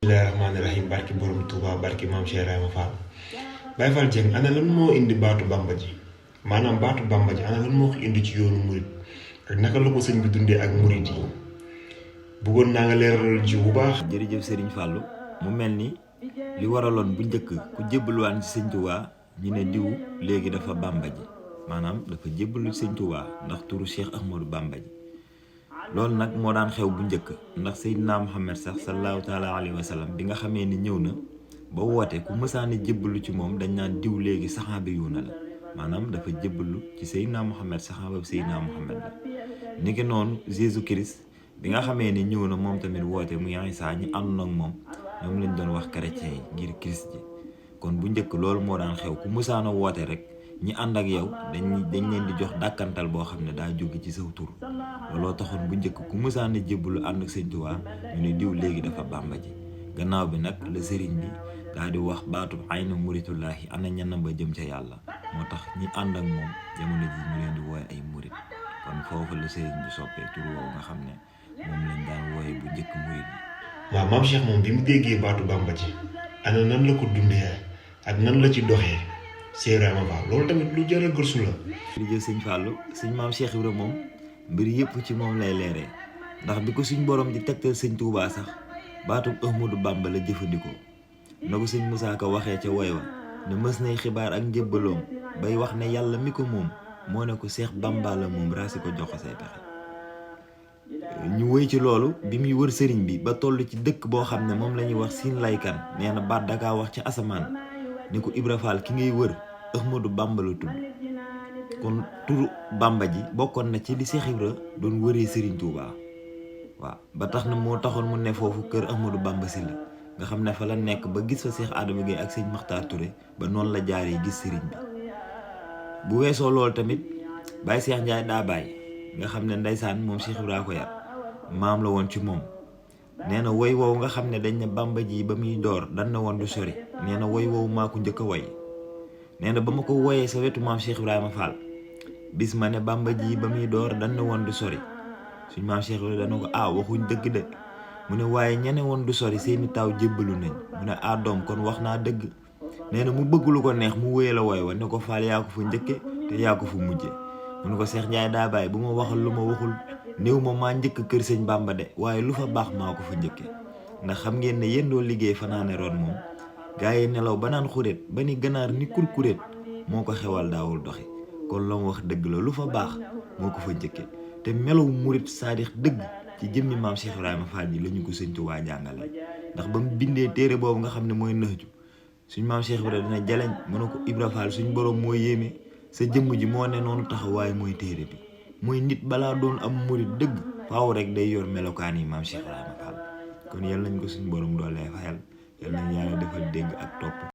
bismillahirrahmanirrahim barki borom Touba barki mam Cheikh Ibrahima Fall Baye Fall Dieng ana lan mo indi baatu Bamba ji manam baatu Bamba ji ana lan mo ko indi ci yoonu murid ak naka la ko sëñ bi dundé ak murid yi bëggon na nga leral ci bu baax. jërëjëf Serigne Fallou mu melni li waralon bu ñëk ku jébbaluwaan ci sëñ Touba ñu né diw légui dafa Bamba ji manam dafa jébbalu sëñ Touba ndax turu Cheikh Ahmadou Bamba ji lool nak mo daan xew bu ñëk ndax Seydina Muhammad sax sallallahu taala alayhi wa sallam bi nga xamé ni ñëw na ba woté ku mësaane jébbalu ci mom dañ naan diw légui saxaabe yu na la manam dafa jébbalu ci Seydina Muhammad saxaaba Seydina Muhammad la niki non Jésus Christ bi nga xamé ni ñëw na mom tamit woté mu Isa ñi and nak mom ñom lañ doon wax chrétien yi ngir Christ ji kon bu ñëk lool mo daan xew ku mësaana woté rek ñi and ak yow dañ leen di jox dakantal bo xamne da joggi ci saw tour lolo taxone bu ñëk ku mësaana jébbalu and ak Sëñ Tuubaa ñu ne diw légui dafa Bamba ji gannaaw bi nak le serigne bi da di wax baatu ayna muritullahi ana ñanam ba jëm ca yalla motax ñi and ak mom jamono ji ñu leen di woy ay murit kon fofu le serigne bi soppé tour wo nga xamne mom lañ daan woy bu ñëk murit wa mam Cheikh mom bi mu déggé baatu Bamba ji ana nan la ko dundé ak nan la ci doxé Cheikh Ibrahima Fall loolu tamit lu jëra gërsu la. jërëjëf Sëñ Fallou sëñ maam Cheikh Ibrahima moom mbir yëpp ci moom lay leeree ndax bi ko suñ borom di tegtal sëñ Touba sax baatub Ahmadou Bamba la jëfandikoo na ko sëñ Moussa Ka waxee ca woy wa ne mës nay xibaar ak njëbbaloom bay wax ne yàlla mi ko moom moo ne ko Cheikh Bamba la moom raasi ko jox ko say pexe ñu wëy ci loolu bi muy wër sëriñ bi ba toll ci dëkk boo xam ne moom la ñuy wax Siin Laykan nee na baat dakaa wax ci asamaan ni ko Ibra Fall ki ngay wër Ahmadou Bamba la tudd kon turu Bamba ji bokkoon na ci li Cheikh Ibra doon wëree Serigne Touba waaw ba tax na moo taxoon mu ne foofu kër Ahmadou Bamba si la nga xam ne fa la nekk ba gis fa Cheikh Adama Gueye ak sëñ Makhtar Touré ba noonu la jaaree gis Serigne bi bu weesoo loolu tamit Baye Cheikh Ndiaye daa bàyyi nga xam ne ndeysaan moom Cheikh Ibra ko yar maam la woon ci moom nee na woy woowu nga xam ne dañ ne Bamba ji ba muy door dan na woon du sori nee na woy woowu maa ko njëkk a woy nee na ba ma ko woyee sa wetu maam Cheikh Ibrahima Fall bis ma ne Bamba ji ba muy door dan na woon du sori suñ maam Cheikh Ibrahima dana ko waxuñ dëgg de mu ne waaye ñene woon du sori seeni taw jébbalu nañ mu ne doom kon wax naa dëgg nee na mu bëgg lu ko neex mu wéye la woy wa ne ko Fall yaa ko fa njëkke te yaa ko fa mujje mu ne ko Cheikh Ndiaye daa bàyyi bu ma waxal lu ma waxul néew ma maa njëkk kër sëñ Bamba de waaye lu fa baax maa ko fa njëkke ndax xam ngeen ne yéen doo liggéey fanaane roon moom gaa yi nelaw ba naan xuréet ba ni ganaar ni kurkuréet moo ko xewal daawul doxi kon la mu wax dëgg la lu fa baax moo ko fa njëkke te melaw murit saadix dëgg ci jëmmi maam Cheikh Ibrahima Fall ji la ñu ko sëñ Tuubaa jàngale ndax ba mu bindee téere boobu nga xam ne mooy Nahju suñ maam Cheikh Ibrahima dina jaleñ mu ne ko Ibra Fall suñ borom moo yéeme sa jëmm ji moo ne noonu taxawaay mooy téere bi mooy nit balaa doon am murit dëgg faaw rek day yor melokaan yi maam Cheikh Ibrahima Fall kon yal nañ ko suñ borom doolee fayal yal nañ yàlla defal dégg ak topp